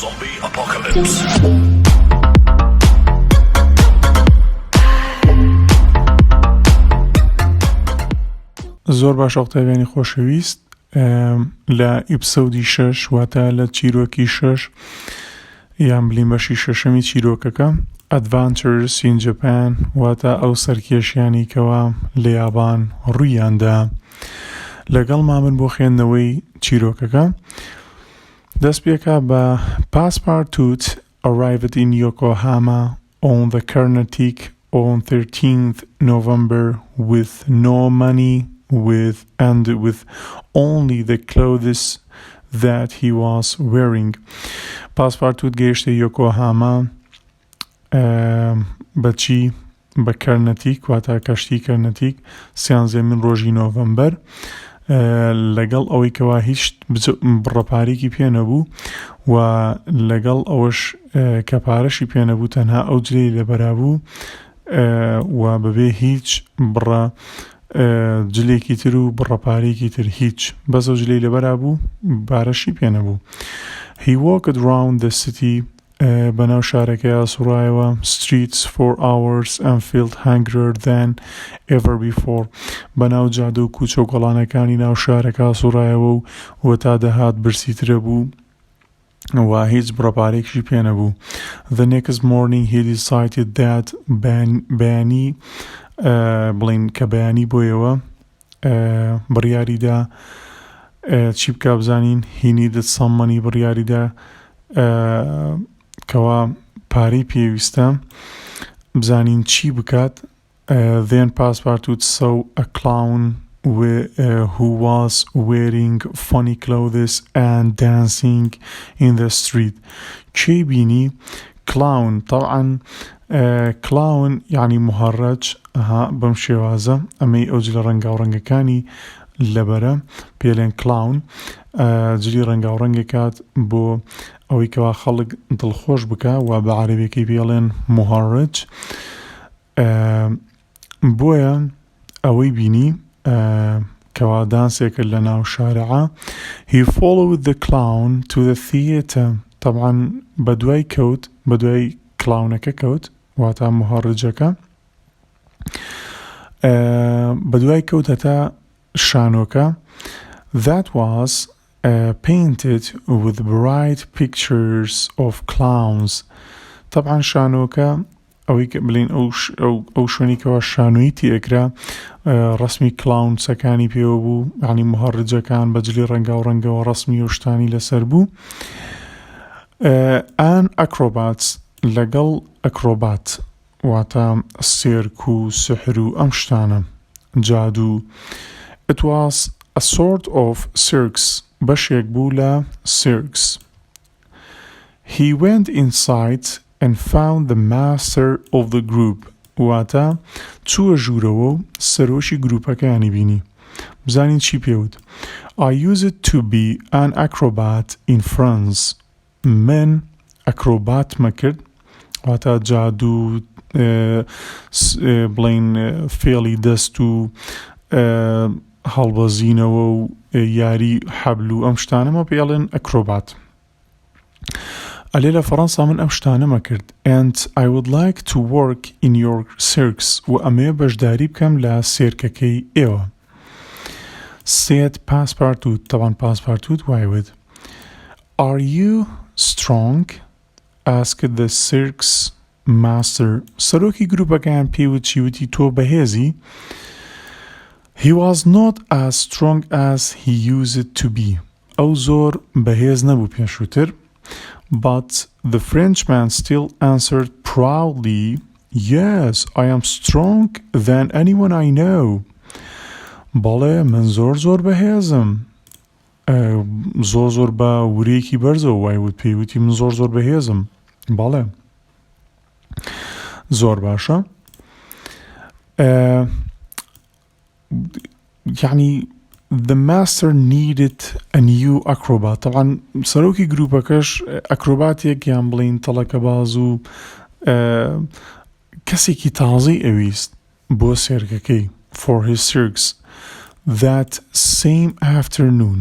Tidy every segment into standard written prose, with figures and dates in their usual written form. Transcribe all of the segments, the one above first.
Zombie apocalypse. زۆر باش ئەڵتەبێنی خۆشەویست لە ئیپسۆدی 6 واتە لە چیرۆکی 6 یان بلین بەشی شەشەمی چیرۆکەکە Adventures in Japan واتە ئەو سەرکێشیانی کەوا لە یابان ڕوویاندا لەگەڵ مامن بۆ خوێندنەوەی چیرۆکەکە دەست پێکا بە Passepartout arrived in Yokohama on the Carnatic on 13th November with no money with only the clothes that he was wearing. Passepartout گەیشتە یۆکۆهاما بەچی بە کەرنەتیک واتە کەشتی کەرنەتیک سیانزەمین ڕۆژی نۆڤەمبەر لەگەڵ ئەوەی کەوا هیچ بڕەپارێکی پێ نەبوو و لەگەڵ ئەوەش کە پارەشی پێ نەبوو تەنها ئەو جلەی لەبەرا بوو و بەبێ هیچ بڕە جلێکی تر و بڕەپارێکی تر هیچ بەس ئەو جلەی لەبەرا بوو پارەشی پێ نەبوو. He walked around the city بەناو شارەکەی سوڕایەوە streets for hours and felt hungrier than ever before. بەناو جادە و کوچە و گۆڵانەکانی ناو شارەکە سوڕایەوە و تا دەهات برسیترە بوو و هیچ بڕەپارێکیشی پێ نەبوو. The next morning he decided that بەیانی بڵین کە بەیانی بۆیەوە بڕیاریدا چی بکا بزانین he needed some money بڕیاریدا کەوا پارەی پێویستە بزانین چی بکات. Then Passepartout saw a clown who was wearing funny clothes and dancing in the street. چی بینی؟ clown طبعا clown يعني مهرج بەم شێوازە ئەمەی ئەو جلە ڕەنگاوڕەنگەکانی لەبەرە پێڵێن clown جلی ڕەنگاوڕەنگێکات بۆ ئەوەی کەوا خەڵک دڵخۆش بکە و بە عەرەبیەکەی پێڵێن مهرج بۆیە ئەوەی بینی کەوا دانسێکە لە ناو شارەعە. He followed the clown to the theatre. طبعا بەدوای کەوت بەدوای کلاونەکە کەوت واتە مهرجەکە بەدوای کەوت هەتا شانۆکە that was painted with bright pictures of clowns. طبعا شانۆکە ئەوەی کە بڵین ئەو شوێنی کەەوە شانۆیی تێکرا ڕسمی کلاونسەکانی پێوە بوو یعنی مهرجەکان بەجلی ڕەنگا و ڕەنگەوە ڕسمی و شتانی لەسەر بوو. ئان ئەکرۆبات لەگەڵ ئەکرۆبات واتە سێرک و سحر و ئەم شتانە جادو. It was a sort of circus بەشێک بوو لە circus. He went inside and found the master of the group واتە چووە ژوورەوە و سەرۆشی گروپەکانی بینی. بزانین چی پێوت. I used to be an acrobat in France. من ئەکرۆباتمە کرد واتە جادو بڵین فێڵی دەست و هەڵبەزینەوە و یاری حەبل و ئەم شتانەمە پێڵێن ئەکرۆبات. ئەلێ لە فەڕەنسا من ئەم شتانەمە کرد. And I would like to work in your circus و ئەمێ بەشداری بکەم لە سێرکەکەی ئێوە. Said Passepartout طبعا Passepartout وایوت. Are you strong? Asked the circus master. سەرۆکی گروپەکەیان پێوت چیوتی تۆ بەهێزی؟ He was not as strong as he used to be. ئەو زۆر بەهێز نەبوو پێشووتر. But the Frenchman still answered proudly, Yes, I am strong than anyone I know. بەڵێ من زۆر بەهێزم. زۆر بە ورێکی بەرزەوە وایوت پێیوتی من زۆر بەهێزم. بەڵێ زۆر باشە. يعني the master needed a new acrobat. طبعا سەرۆکی گروپەکەش ئەکرۆباتێک یان بڵین تەڵەکە باز و کەسێکی تازەی ئەویست بۆ سێرکەکەی for his circus that same afternoon.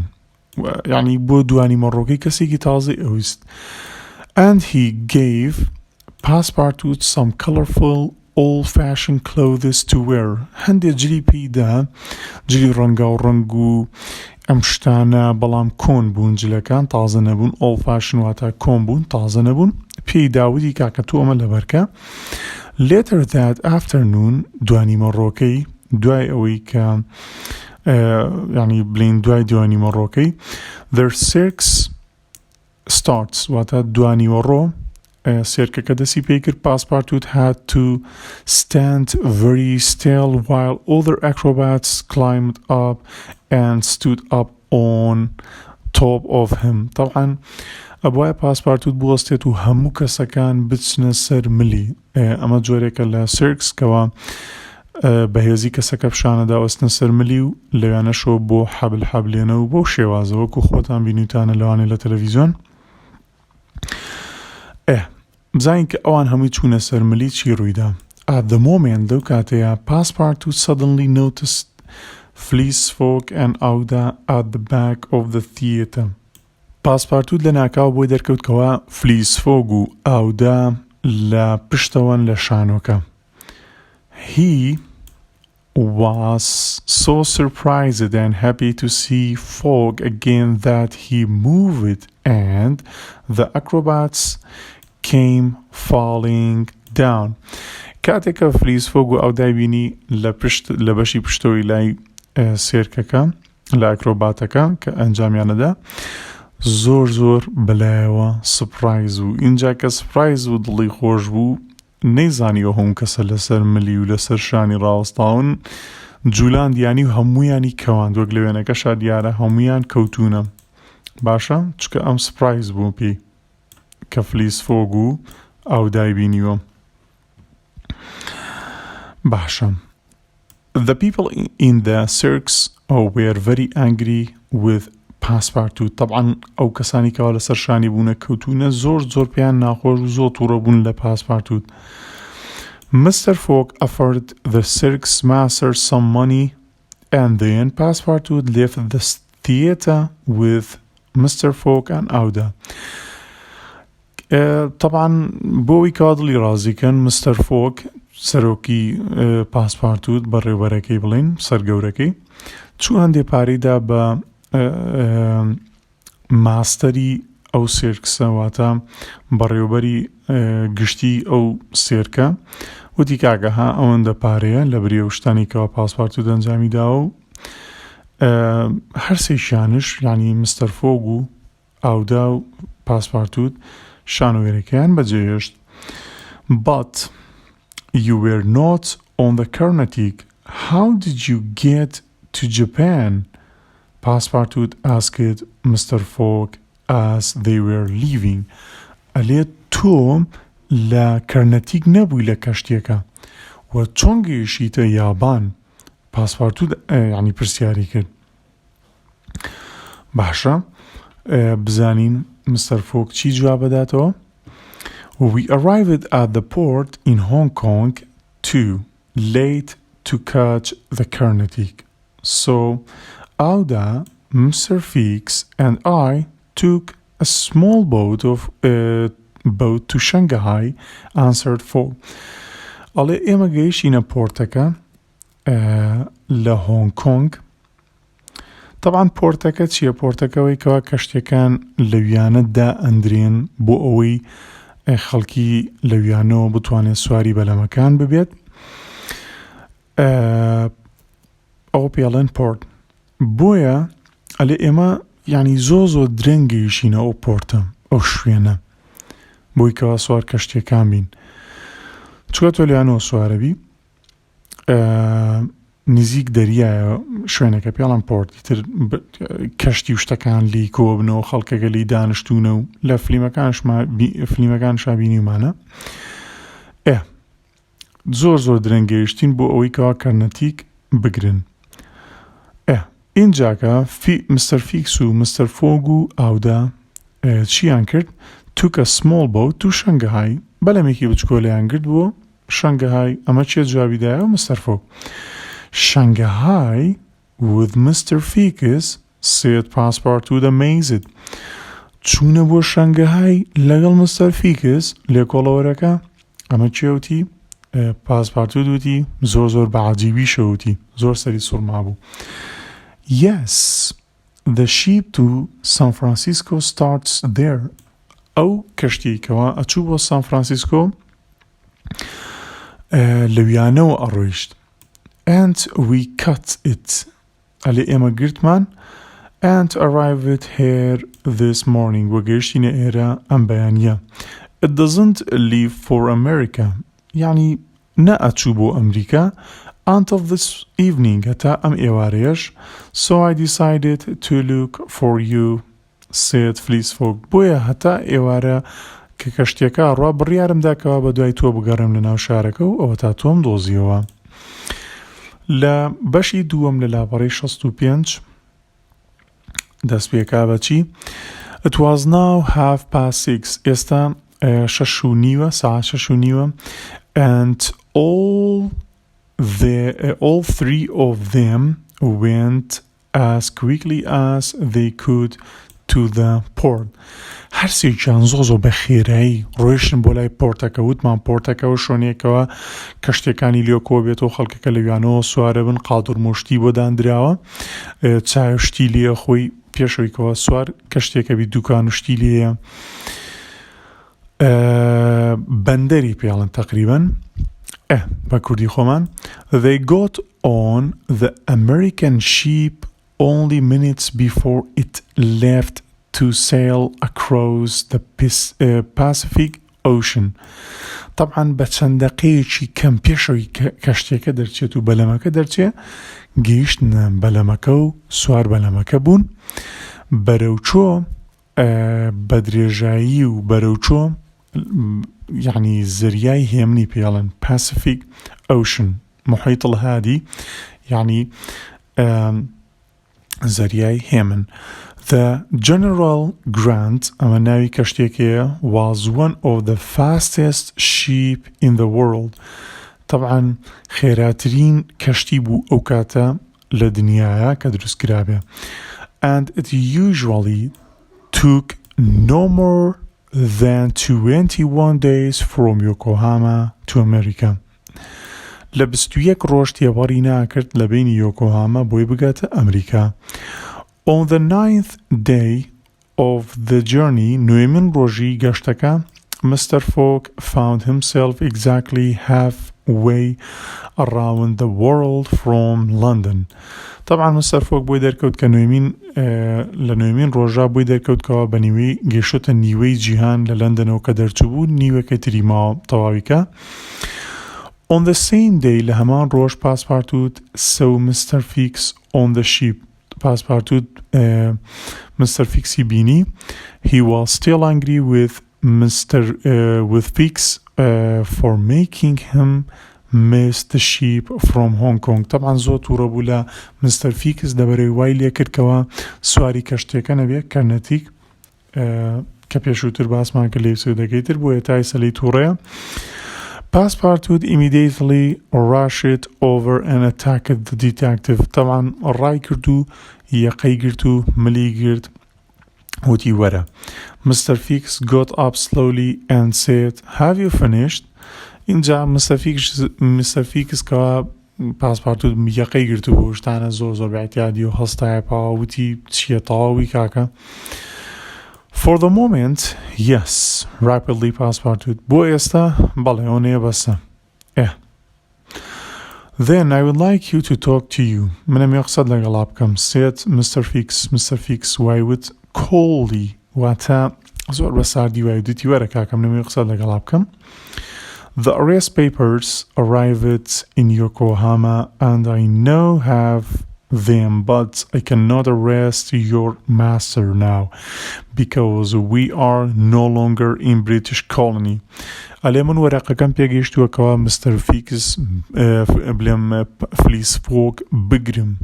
يعني بۆ دوانی مەڕۆکەی کەسێکی تازەی ئەویست. and he gave Passepartout some colorful old-fashioned clothes to wear. هەندێک جلی پێیدا، جلی ڕەنگا و ڕەنگ و ئەم شتانە، بەڵام کۆن بوون جلەکان، تازە نەبوون. old-fashioned واتە کۆن بوون، تازە نەبوون. پێی داوتی کاکە تۆ ئەمە لەبەرکە. Later that afternoon، دوانیمەڕۆکەی، دوای ئەوەی کە یعنی بڵین دوای دوانیمەڕۆکەی، their circus starts واتە دوانیوەڕۆ سێرکەکە دەستی پێی کرد. Passepartout had to stand very still while other acrobats climbed up and stood up on top of him. طبعا ئەبوایە پاسپارتوت بوەستێت و هەموو کەسەکان بچنە سەر ملی. ئەمە جۆرێکە لە سرکس کەوا بەهێزی کەسەکە پیشانەدا وەستنە سەر ملی و لەوانەشەوە بۆ حەبل حەبلێنە و بۆ شێوازەوە و خۆتان بینیتانە لەوانێ لە تەلەڤیزیۆن. بزانین کە ئەوان هەمووی چوونە سەر ملی چی ڕوویدا. At the moment لەو کاتەیە Passepartout suddenly noticed fleece folk and Auda at the back of the theatre. Passepartout لە ناکاو بۆی دەرکەوتکەوە فلیس فۆگ و ئاودا لە پشتەوەن لە شانۆکە. He was so surprised and happy to see Fogg again that he moved and the acrobats came falling down. کاتێکە فلیس فۆگ و ئاودای بینی لە بەشی پشتەوەی لای سێرکەکە لە ئەکرۆباتەکە کە ئەنجامیانەدا زۆر زۆر بەلایەوە سپرایز و اینجا کە سپرایز و دڵی خۆش بوو نەیزانیوە هەموو کەسە لەسەر ملی و لەسەر شانی ڕاوەستاون جوولان دیانی و هەموویانی کەواند وەک لە وێنەکەشا دیارە هەموویان کەوتونە. باشە چکە ئەم سپرایز بوو پێی کە فلیس فۆگ و ئاودای بینیوە. باشە. The people in the circus were very angry with Passepartout. طبعا ئەو کەسانی کەوا لەسەر شانی بوونە کەوتونە زۆر پێیان ناخۆش و زۆر تووڕە بوون لە Passepartout. Mr. Fogg offered the circus master some money and then Passepartout left the theatre with Mr. Fogg and Auda. طبعا بۆی کادڵی ڕازیکەن مستەر فۆگ سەرۆکی پاسپارتوت بەڕێوەرەکەی بڵین سەرگەورەکەی چوو هەندێ پارەیدا بە ماستەری ئەو سێرکسەواتە بەڕێوەبەری گشتی ئەو سێرکە وتی کاگەها ئەوەندە پارەیە لە بریە شتانی کەوا پاسپارتوت ئەنجامی داوە و هەرسێکیانش یعنی مستەر فۆگ و ئاودا و پاسپارتوت شانۆێرەکەیان بەجێهێشت. But you were not on the Carnatic. How did you get to Japan? Passepartout asked Mr. Fogg as they were leaving. ئەلێ تۆ لە کەرنەتیک نەبووی لە کەشتێکە و چۆن گەیشتیتە یابان؟ پاسپارتوت یعنی پرسیاری کرد. باشە بزانین مستەر فۆگ چی جواب بداتەوە؟ We arrived at the port in Hong Kong too late to catch the Carnatic. So Auda, Mr. Fix and I took a small boat to Shanghai, answered Fogg. ئەڵێ ئێمە گەیشتینە پۆرتەکە لە هۆنگ کۆنگ. طبعا پۆرتەکە چییە؟ پۆرتەکەوەی کەوا کەشتەکان لەویانەدا ئەندرێن بۆ ئەوەی خەڵکی لەویانەوە بتوانێت سواری بەلەمەکان ببێت. ئەوە پێڵێن پۆرت. بۆیە ئەلێ ئێمە یعنی زۆر درەنگەیشینە ئەو پۆرتە ئەو شوێنە بۆی کەوا سوار کەشتەکان بین. چووە تۆ لەوانەوە سوارەبی نزیک دەریایە شوێنەکە پێڵەن پۆرت تر کەشتی و شتەکان لی کۆبنەوە خەڵکەکە لی دانیشتونە و لە فلیمەکانشا بینیمانە. زۆر درەنگەیشتین بۆ ئەوەی کەوا کەرنەتیک بگرن. اینجاکە مستەر فیکس و مستەر فۆگ و ئاودا چیان کرد؟ took a small boat to Shanghai. بەلەمێکی بچکۆلەیان گرت بۆ شەنگەهای. ئەمە چێ جوابیدایە مستەر فۆگ؟ Shanghai with Mr. Fix, said Passepartout amazed. چوونە بۆ شەنگەهای لەگەڵ مستەر فیکس لێکۆڵەوەرەکە ئەمە چێوتی پاسپارتوت وتی زۆر بەعەجیبی شەوتی زۆر سەری سوڕما بوو. Yes, the ship to San Francisco starts there. ئەو کەشتیکەوە ئەچوو بۆ سان فرانسیسکۆ لەویانەوە ئەڕۆیشت. And we cut it. ئەلێ ئێمە گرتمان and arrived here this morning. وەگەیشتینە ئێرە ئەم بەیانیە. It doesn't leave for America. يعني نأتشو بو أمريكا until this evening هتا أم إيواريش. So I decided to look for you, said Fleece Folk. بويا هتا إيوارا ككشتيكا روا بريارم داكوا بدواي تو بقارم لناو شاركو أو تاتوم دوزيوا. لا باشي دوام للاباري 65 دست بيكا بچي. It was now 6:30. إستا 6:30 ساعة 6:30 and all three of them went as quickly as they could to the port. هەر سێکیان زۆ بەخێرایی ڕۆیشتن بۆ لای پۆرتەکە وتمان پۆرتەکەەوە شوێنێکەوە کەشتەکانی لێکۆ بێتەوە خەڵکەکە لەویانەوە سوارە بن قادڕمۆشتی بۆ دانراوە چاوشتی لێ خۆی پێشەوەیکەوە سوار کەشتێکە بی دوکان وشتی لێە بەندەری پێڵن تقریبا بە کوردی خۆمان. They got on the American ship only minutes before it left to sail across the Pacific Ocean. طبعا بچەند دقەیەکی کەم پێشەوەی کەشتێکە دەرچێت و بەلەمەکە دەرچێت گەیشتنە بەلەمەکە و سوار بەلەمەکە بوون بەرەوچۆ بە درێژایی و بەرەوچۆ يعني زرياي هيمني بيالن Pacific Ocean محيط الهادي يعني زرياي هيمن. The General Grant أمناوي كشتيكية was one of the fastest ship in the world. طبعا خيراترين كشتي بو أوكاتا لدنيايا كدرس كرابة. And it usually took no more than 21 days from Yokohama to America. لبستويك روش تيواري ناكرت لبين يوكوهاما بوي بغات أمريكا. On the 9th day of the journey, نويمن روجي گشتكا, Mr. Folk found himself exactly halfway around the world from London. طبعا مستر فوق بوي دركوت كنويمين لنويمين روجا بوي دركوت كوا بنيوي جيشوت النيوي جيهان للندن وكدرتبو نيوي كتري ما طواويكا. On the same day لهمان روج passepartout saw Mr. Fix on the ship. Passepartout Mr. Fix يبيني. He was still angry with with Fix for making him miss the ship from Hong Kong. طبعا زوت وربولا مستر فيكس دبري وايلي كركوا سواري كشتيكا نبيا كارنتيك كبيشوتر باس ما كلي سوداكيتر بو تايسلي توريا. Passepartout immediately rushed over and attacked the detective. طبعا الراي كردو يقاي كردو ملي كرد وتي ورا. Mr. Fix got up slowly and said, "Have you finished?" اینجا مستر فیکس که پاسپارتوت یقی گرتو بوشتانه زور باعتیادی و هستای پاوتی چیه طاوی کاکا. For the moment, yes, rapidly passepartout. بو استا بله اونه بسته. Then I would like you to talk to you. منم يقصد لغلابكم. said Mr. Fix وايوت coldly. واتا زور بساردي وايودتي ورا كاكا منم يقصد لغلابكم. The arrest papers arrived in Yokohama and I now have them, but I cannot arrest your master now because we are no longer in British colony. على من ورقة كم بيجيشتوا كوا مستر فيكس بلم فليس فوق بقرم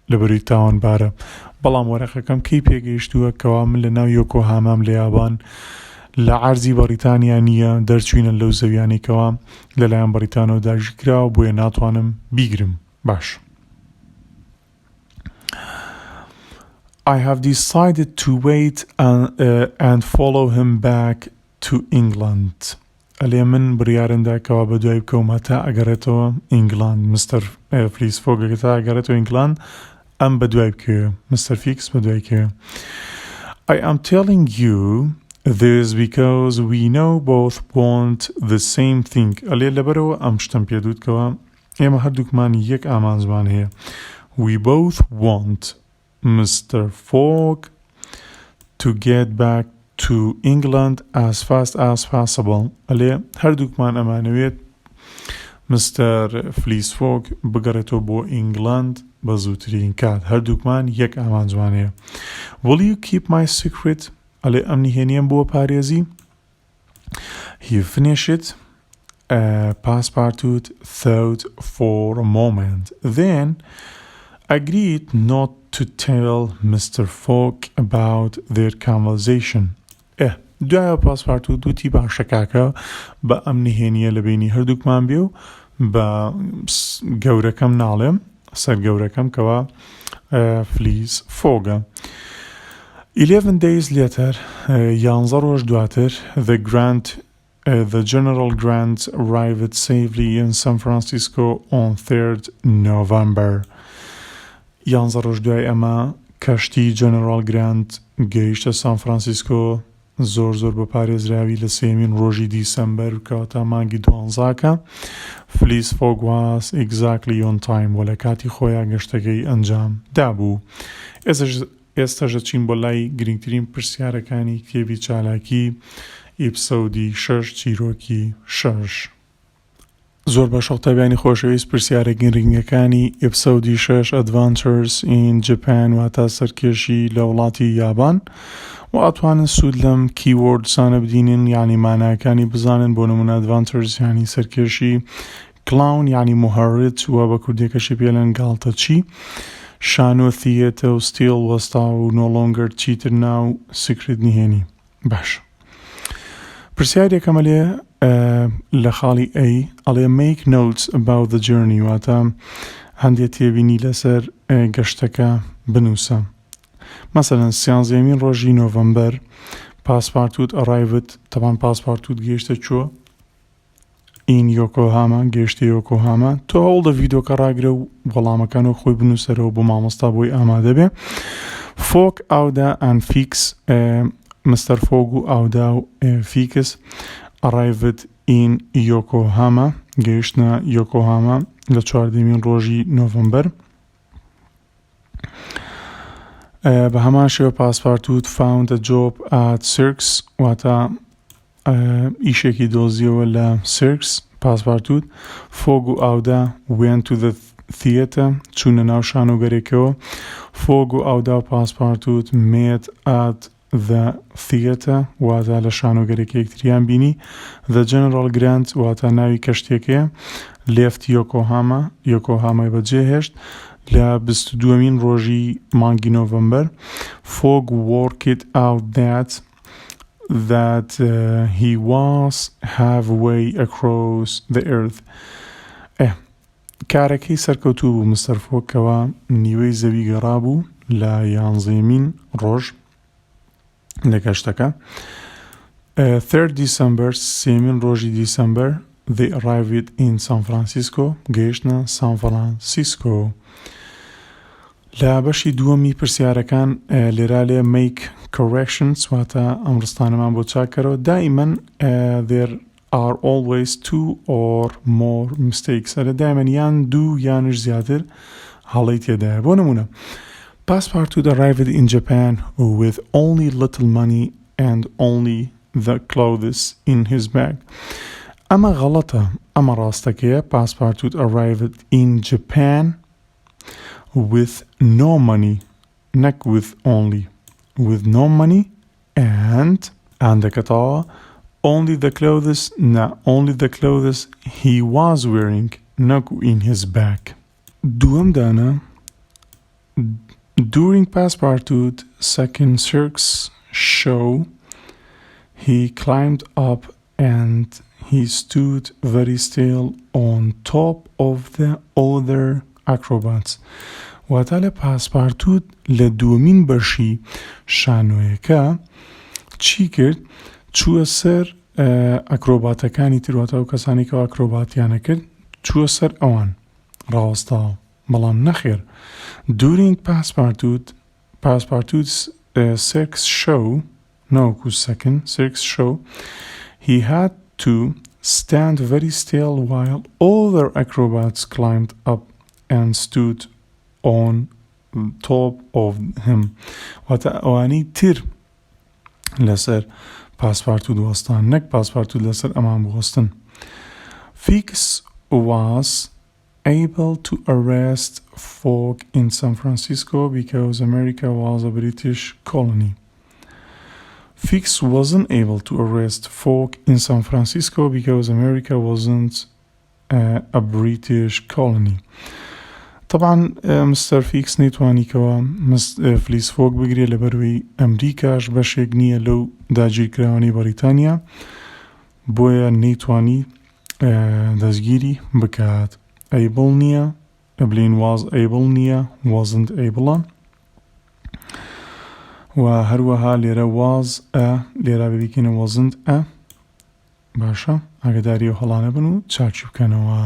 لبريتاون بارا بلام ورقة كم كي بيجيشتوا كوا من لنا يوكوهاما من اليابان لعرضی بریتانیا نیە دەرچوینە لەو زەویانێکەوە لەلایەن بریتانەوە داژیکراوە بۆیە ناتوانم بیگرم. باش I have decided to wait and follow him back to England. ئەلێ من بڕیارم داکەوە بە دوای بکەومە تا ئەگەڕێتەوە ئینگلاند. مستەر فلیس فۆگەکە تا ئەگەڕێتەوە ئینگلاند ئەم بە دوای بکەوێ. مستەر فیکس بە دوای کەوێ. I am telling you this because we know both want the same thing. ئەلێ لەبەرەوە ئەم شتم پێ دووتکەوە ئێمە هەردووکمان یەک ئامانجمان هەیە. We both want Mr. Fogg to get back to England as fast as possible. ئەلێ هەردووکمان ئەمانەوێت مستەر فلیس فۆگ بگەڕێتەوە بۆ ئینگلاند بە زووترین کات. هەردووکمان یەک ئامانجمان هەیە. Will you keep my secret? ئەلێ ئەم نهێنیەم بۆ پارێزی. He finished. Passepartout thought for a moment, then agreed not to tell Mr. Fogg about their conversation. دوایە پاسپارتوت دوتی باشە کاکە بە ئەم نهێنیە لە بینی هەردووکمان بێ و بە گەورەکەم ناڵێم سەر گەورەکەم کەوا فلیس فۆگە. 11 days later, 11 ڕۆژ دواتر, the General Grant arrived safely in San Francisco on 3rd November. 11 ڕۆژ دوای ئەمە کەشتی جەنەرال گراند گەیشتە سان فرانسیسکۆ زۆر بە پارێزراوی لە سێمین ڕۆژی دیسەمبەر کەواتە مانگی 12کە. فلیس فۆگ was exactly on time و لە کاتی خۆیان گەشتەکەی ئەنجام دابوو. ئێستاژە چین بۆ لای گرنگترین پرسیارەکانی کتێبی چالاکی ئیپسۆدی 6 چیرۆکی 6. زۆر بە شەڵتەبیانی خۆشەویست پرسیارە گرنگەکانی ئیپسۆدی 6 Adventures in Japan واتە سەرکێشی لە وڵاتی یابان و ئەتوانن سوود لەم کیوەردسانە بدینن یعنی ماناکانی بزانن بۆ نمونە Adventures یعنی سەرکێشی کلاون یعنی مهڕت و بە کوردێکەشی پێڵێن گاڵتەچی شانۆ theater و still وەستا و no longer چیتر ناو سکرت نهێنی. باش پرسیارێکەمە لێ لە خاڵی ئەڵێ make notes about the journey واتە هەندێک تێبینی لەسەر گەشتەکە بنووسە. مثلا 13 ڕۆژی نۆڤەمبەر پاسپارتوت arrived تەمان پاسپارتوت گەیشتە چۆ این یۆکۆهاما گەیشتە یۆکۆهاما تۆ هەوڵ دە ڤیدۆکە ڕاگرە و وەڵامەکانەوە خۆی بنووسەرەوە بۆ مامۆستا بۆی ئامادە بێ. فۆگ ئاودا ئەن فیکس مستەر فۆگ و ئاودا و فیکس arrived in یۆکۆهاما گەیشتنە یۆکۆهاما لە 14 ڕۆژی نۆڤەمبەر. بە هەمان شێوە پاسپارتوت found a job at Cirques واتە ئیشێکی دۆزیەوە لە Cirques پاسپارتوت. فۆگ و ئاودا went to the theater چوونە ناو شانۆگەرێکەوە. فۆگ و ئاودا و پاسپارتوت met at the theater واتە لە شانۆگەرێکی یەکتریان بینی. the General Grant واتە ناوی کەشتێکەیە. left یۆکۆهامای بەجێهێشت لە 22 ڕۆژی مانگی نۆڤەمبەر. فۆگ worked out that he was halfway across the earth. کارەکەی سەرکەوتوو بوو مستەر فۆگەوە نیوەی زەوی گەڕابوو لە 11 ڕۆژ لە گەشتەکە. 3rd December 3 ڕۆژی دیسەمبەر they arrived in San Francisco گەیشتنە سان فرانسیسکۆ. لە بەشی دووەمی پرسیارەکان لێرا لێ make corrections واتە ئەم ڕستانەمان بۆ چاکەرەوە. دائیمەن there are always 2 or more mistakes. ئەرە دائیمەن یان دوو یانش زیاتر هەڵەی تێدایە. بۆ نمونە Passepartout arrived in Japan with only little money and only the clothes in his bag. ئەمە غەڵەتە ئەمە ڕاستەکەیە. Passepartout arrived in Japan with no money not with only with no money and دەکەتەوە only the clothes he was wearing not in his bag. دووەم دانە during Passepartout's second circus show he climbed up and he stood very still on top of the other acrobats واتە لە پاسپارتوت لە دووەمین بەشی شانۆیەکە چی کرد؟ چووە سەر ئەکرۆباتەکانی ترواتە و کەسانی کە ئەکرۆباتیانە کرد چووە سەر ئەوان ڕاوەستاوە، بەڵام نەخێر. during passepartout's circus show ناوەکو second circus show he had to stand very still while other acrobats climbed up and stood on top of him. واتە ئەوانەی تر لەسەر پاسپارتوت وەستان، نەک پاسپارتوت لەسەر ئەمان بوەستن. Fix was able to arrest folk in San Francisco because America was a British colony. Fix wasn't able to arrest folk in San Francisco because America wasn't a British colony. طبعا مستر فيكس نەیتوانیکەوە فلیس فۆک بگرێ لەبەروەی ئەمریکاش بەشێک نییە لەو داگیرکراوانی بەریتانیا، بۆیە نەیتوانی دەستگیری بکات. ئەیبڵ نییە، بلین واز ئەیبڵ نییە، wasn't able. و هەروەها لێرە واز لێرە ببیکەنە wasn't باشە، ئاگداری و هەڵانە بن و چاکی بکەنەوە.